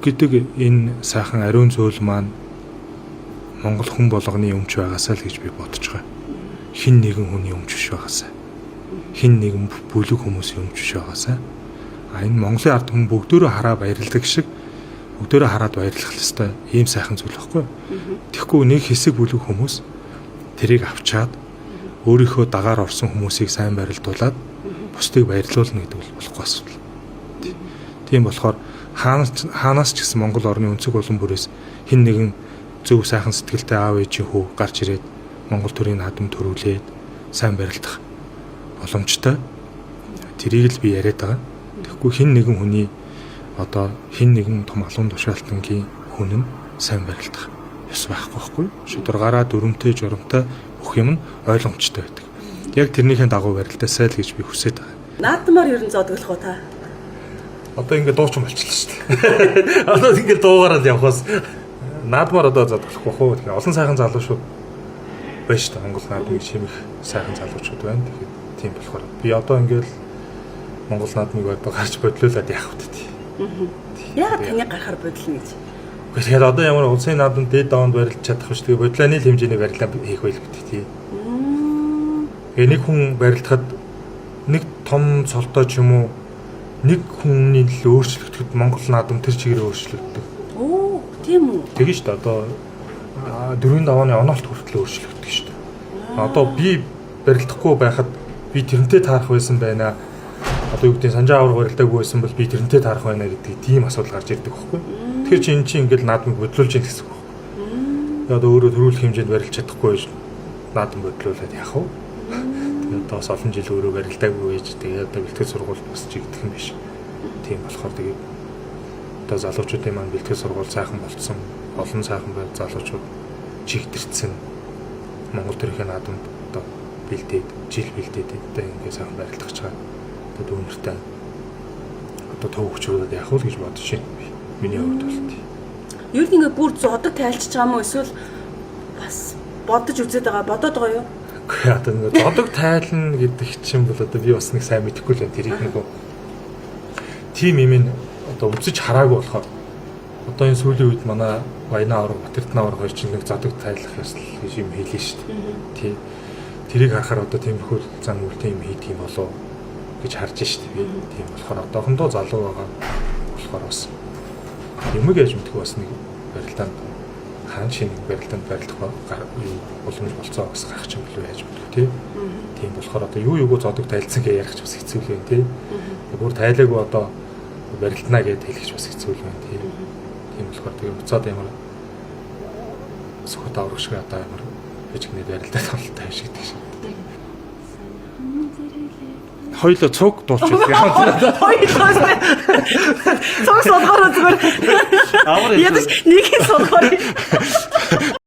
гэдэг энэ сайхан ариун зүйл маань Монгол хүн болгоны өмч байгаасаа л гэж би бодож байгаа. Хин нэгэн хүний өмч биш байгаасаа. Хин нэгэн бүлэг хүмүүсийн өмч биш байгаасаа. Энэ Монголын ард түмэн бүгдөө хараа баярладаг шиг бүгдөө хараад баярлах ёстой. Ийм сайхан зүйл байхгүй. Тэгэхгүй нэг хэсэг бүлэг хүмүүс тэрийг авчаад өөрийнхөө дагаар орсон хүмүүсийг сайн барилдуулаад бусдыг баярлуулна гэдэг бол болохгүй асуудал. Тийм болохоор хаанаас ч гэсэн Монгол орны өнцөг болон бүрээс хэн нэгэн зөв сайхан сэтгэлтэй аав ээжийн хүү гарч ирээд Монгол төрийн наадам төрүүлээд сайн барилдах боломжтой. Тэрийг л би яриад байгаа. Тэгэхгүй хэн нэгэн хүний одоо хэн нэгэн том алуун тушаалтангийн хүн нь сайн барилдах ёс байхгүй. Шүдэр гараа дүрмтэй журамтай бүх юм нь ойлгомжтой байдаг. Яг тэрнийхэн дагуу барилдаасай л гэж би хүсэж байгаа. Наадмаар ер нь зодоглох уу та? Одоо ингээд дуучин болчихлоо шүү дээ. Одоо ингээд дуугаараа явхаас наадмаар одоо зодоглохгүй хөө. Тэгэхээр олон сайхан залуучууд байна шүү дээ. Монгол наадмыг шимэх сайхан залуучууд байна. Тэгэхээр тийм болохоор би одоо ингээд Монгол наадмыг одоо гарч бодлуулад явах хэрэгтэй. Яг таны гарахаар бодлоо гэж. Тэгэхээр одоо ямар улсын наадамд дээд даванд барилж чадах биш. Тэгээ бодлооны л хэмжээний барилаа хийх байлгүй тий. Нэг хүн барилдахад нэг том цолтой ч юм уу нэг хүний л өөрчлөгдөд Монгол наадам тэр чигээр өөрчлөгддөг. Оо, тийм үү? Тэгэн шүү дээ. Одоо 4-5-ны онолт хүртэл өөрчлөгддөг шүү дээ. Одоо би барилдахгүй байхад би тэрнтэй таарах байсан байна. Одоо юу гэдэг нь санжаа авраг барилдаагүй байсан бол би тэрнтэй таарах байна гэдэг тийм асуудал гарч ирдэг байхгүй. Тэгэхээр чи энэ чинь ингээл наадмыг бодлуулж яах гэсэн үг байхгүй. Одоо өөрөө төрүүлэх хэмжээнд барилж чадахгүй наадам бодлуулад яах вэ? Тэгээд одоо олон жил өөрөө барилдаагүй байж тэгээд одоо бэлтгэл сургууль босч игдэх юм биш. Тийм болохоор тэгээд одоо залуучуудын маань бэлтгэл сургууль сайхан болцсон. Олон сайхан байр залуучууд чигтэрсэн. Монгол төрхийн наадамд одоо бэлдээд жил бэлдээд одоо ингээд сайхан барилдах гэж байгаа. Одоо дүүнэртэй одоо төв хүчрүүдэд яах вэ гэж бодож байна. Миний хувьд бол тийм. Ер нь ингээд бүр зодог тайлчж байгаа мó эсвэл бас бодож үзээд байгаа бодоод байгаа юу? Гэхдээ одоо нэг зодог тайлна гэдэг чинь бол одоо би бас нэг сайн мэдэхгүй л байна. Тэрийг нэг тим юм одоо үзэж хараагүй болохоор одоо энэ сүүлийн үед манай Баяна авраг Батэрдэн авраг хоёр чинь нэг зодог тайлах ёсл гэж юм хэлээ шүү дээ. Тий. Тэрийг харахаар одоо тиймэрхүү зам үлтэй юм хийдэг юм болоо гэж харж шүү дээ. Тийм болохоор одоохондоо залуу байгаа болохоор бас юмэг яаж мэдэх бас нэг барилдаанд хаан шинэ барилдаанд барилдах боломж болцоо бас гарах юм болов яаж мэдэх тий. Тийм болохоор одоо юу юуг зодог тайлцсан гэж ярих ч бас хэцүү л байна тий. Бүр тайлаагүй одоо барилдана гэдээ хэлэх ч бас хэцүү л байна тий. Тийм болохоор тэгээ буцаад ямар сөхөт аврах шиг одоо ямар хижигнээ барилдаад толтой шиг гэдэг шиг. Хоёлоо цуг дуучилсан. Хоёлоо цуг содгороо зүгээр. Ядаж нэг нь содгороо.